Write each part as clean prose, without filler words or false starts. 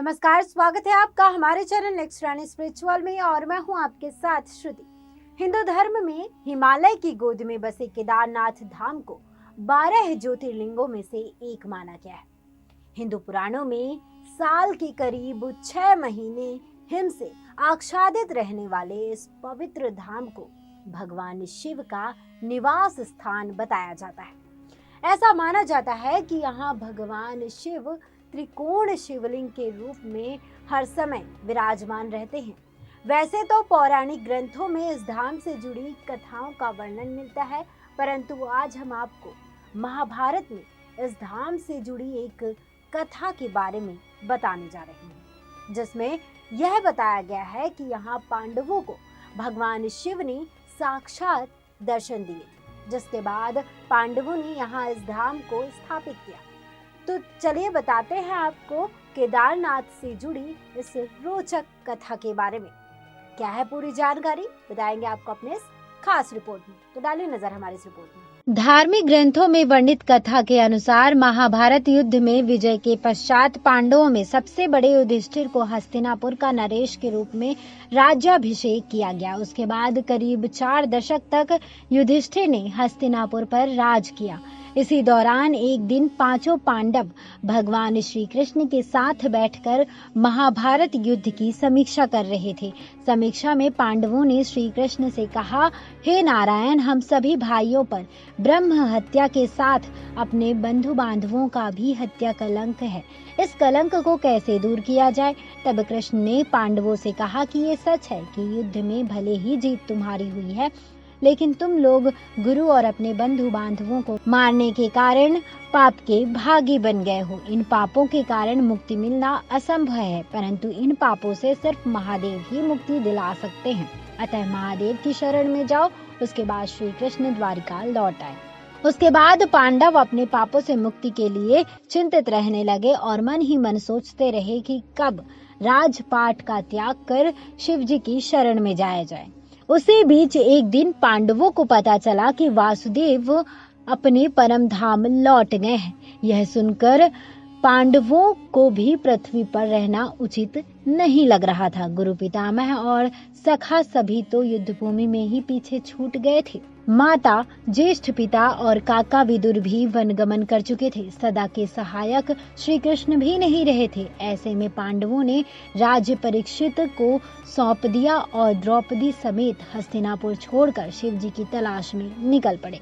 नमस्कार, स्वागत है आपका हमारे चैनल नेक्स्ट रानी स्पिरिचुअल में और मैं हूं आपके साथ श्रुति। हिंदू धर्म में हिमालय की गोद में बसे केदारनाथ धाम को 12 ज्योतिर्लिंगों में से एक माना गया है। हिंदू पुराणों में साल के करीब 6 महीने हिम से आच्छादित रहने वाले इस पवित्र धाम को भगवान शिव का निवास स्थान बताया जाता है। ऐसा माना जाता है कि यहाँ भगवान शिव त्रिकोण शिवलिंग के रूप में हर समय विराजमान रहते हैं। वैसे तो पौराणिक ग्रंथों में इस धाम से जुड़ी कथाओं का वर्णन मिलता है, परंतु आज हम आपको महाभारत में इस धाम से जुड़ी एक कथा के बारे में बताने जा रहे हैं, जिसमें यह बताया गया है कि यहाँ पांडवों को भगवान शिव ने साक्षात दर्शन दिए, जिसके बाद पांडवों ने यहाँ इस धाम को स्थापित किया। तो चलिए बताते हैं आपको केदारनाथ से जुड़ी इस रोचक कथा के बारे में। क्या है पूरी जानकारी बताएंगे आपको अपने इस खास रिपोर्ट में, तो डालिए नजर हमारी इस रिपोर्ट में। धार्मिक ग्रंथों में वर्णित कथा के अनुसार महाभारत युद्ध में विजय के पश्चात पांडवों में सबसे बड़े युधिष्ठिर को हस्तिनापुर का नरेश के रूप में राज्याभिषेक किया गया। उसके बाद करीब 4 दशक तक युधिष्ठिर ने हस्तिनापुर पर राज किया। इसी दौरान एक दिन 5 पांडव भगवान श्री कृष्ण के साथ बैठकर महाभारत युद्ध की समीक्षा कर रहे थे। समीक्षा में पांडवों ने श्री कृष्ण से कहा, हे नारायण, हम सभी भाइयों पर ब्रह्म हत्या के साथ अपने बंधु बांधवों का भी हत्या कलंक है। इस कलंक को कैसे दूर किया जाए? तब कृष्ण ने पांडवों से कहा कि ये सच है कि युद्ध में भले ही जीत तुम्हारी हुई है, लेकिन तुम लोग गुरु और अपने बंधु बांधवों को मारने के कारण पाप के भागी बन गए हो। इन पापों के कारण मुक्ति मिलना असंभव है, परंतु इन पापों से सिर्फ महादेव ही मुक्ति दिला सकते हैं। अतः महादेव की शरण में जाओ। उसके बाद श्री कृष्ण द्वारिका लौट आए। उसके बाद पांडव अपने पापों से मुक्ति के लिए चिंतित रहने लगे और मन ही मन सोचते रहे कि कब राजपाट का त्याग कर शिव जी की शरण में जाया जाए। उसी बीच एक दिन पांडवों को पता चला कि वासुदेव अपने परम धाम लौट गए हैं। यह सुनकर पांडवों को भी पृथ्वी पर रहना उचित नहीं लग रहा था। गुरु पितामह और सखा सभी तो युद्ध भूमि में ही पीछे छूट गए थे। माता, ज्येष्ठ पिता और काका विदुर भी वनगमन कर चुके थे। सदा के सहायक श्री कृष्ण भी नहीं रहे थे। ऐसे में पांडवों ने राज्य परीक्षित को सौंप दिया और द्रौपदी समेत हस्तिनापुर छोड़कर शिव जी की तलाश में निकल पड़े।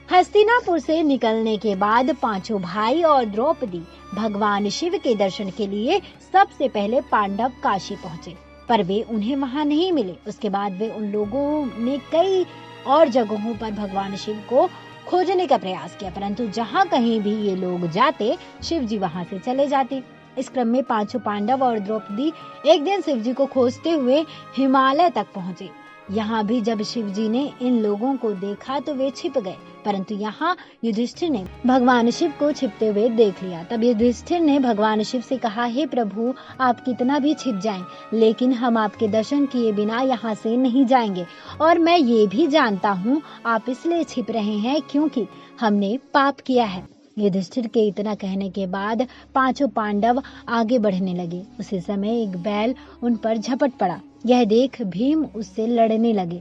हस्तिनापुर से निकलने के बाद 5 भाई और द्रौपदी भगवान शिव के दर्शन के लिए सबसे पहले पांडव काशी पहुँचे, पर वे उन्हें वहां नहीं मिले। उसके बाद वे उन लोगों ने कई और जगहों पर भगवान शिव को खोजने का प्रयास किया, परंतु जहां कहीं भी ये लोग जाते, शिव जी वहां से चले जाते। इस क्रम में 5 पांडव और द्रौपदी एक दिन शिव जी को खोजते हुए हिमालय तक पहुंचे। यहाँ भी जब शिव जी ने इन लोगों को देखा तो वे छिप गए, परंतु यहाँ युधिष्ठिर ने भगवान शिव को छिपते हुए देख लिया। तब युधिष्ठिर ने भगवान शिव से कहा, हे प्रभु, आप कितना भी छिप जाएं, लेकिन हम आपके दर्शन किए बिना यहाँ से नहीं जाएंगे। और मैं ये भी जानता हूँ आप इसलिए छिप रहे हैं क्योंकि हमने पाप किया है। युधिष्ठिर के इतना कहने के बाद 5 पांडव आगे बढ़ने लगे। उसी समय एक बैल उन पर झपट पड़ा। यह देख भीम उससे लड़ने लगे।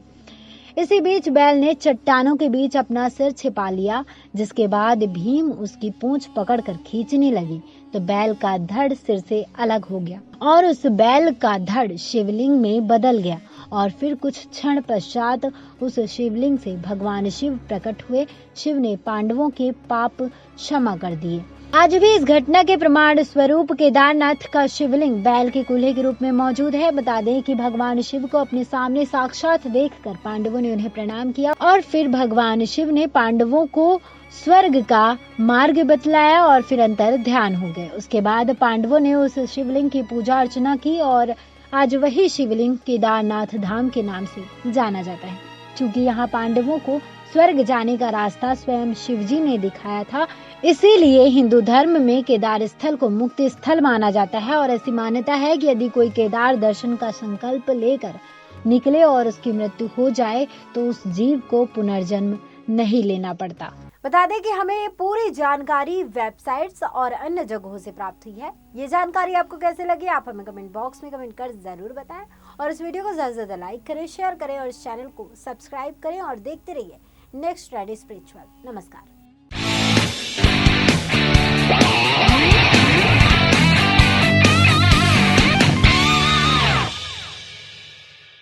इसी बीच बैल ने चट्टानों के बीच अपना सिर छिपा लिया, जिसके बाद भीम उसकी पूंछ पकड़कर खींचने लगी तो बैल का धड़ सिर से अलग हो गया और उस बैल का धड़ शिवलिंग में बदल गया। और फिर कुछ क्षण पश्चात उस शिवलिंग से भगवान शिव प्रकट हुए। शिव ने पांडवों के पाप क्षमा कर दिए। आज भी इस घटना के प्रमाण स्वरूप केदारनाथ का शिवलिंग बैल के कूल्हे के रूप में मौजूद है। बता दें कि भगवान शिव को अपने सामने साक्षात देखकर पांडवों ने उन्हें प्रणाम किया और फिर भगवान शिव ने पांडवों को स्वर्ग का मार्ग बतलाया और फिर अंतर ध्यान हो गए। उसके बाद पांडवों ने उस शिवलिंग की पूजा अर्चना की और आज वही शिवलिंग केदारनाथ धाम के नाम से जाना जाता है। क्योंकि यहाँ पांडवों को स्वर्ग जाने का रास्ता स्वयं शिव जी ने दिखाया था, इसीलिए हिंदू धर्म में केदार स्थल को मुक्ति स्थल माना जाता है। और ऐसी मान्यता है कि यदि कोई केदार दर्शन का संकल्प लेकर निकले और उसकी मृत्यु हो जाए तो उस जीव को पुनर्जन्म नहीं लेना पड़ता। बता दें कि हमें ये पूरी जानकारी वेबसाइट्स और अन्य जगहों से प्राप्त हुई है। ये जानकारी आपको कैसे लगी, आप हमें कमेंट बॉक्स में कमेंट कर जरूर बताएं और इस वीडियो को ज़्यादा से ज़्यादा लाइक करें, शेयर करें और इस चैनल को सब्सक्राइब करें और देखते रहिए नेक्स्ट फ्राइडे स्पिरिचुअल। नमस्कार।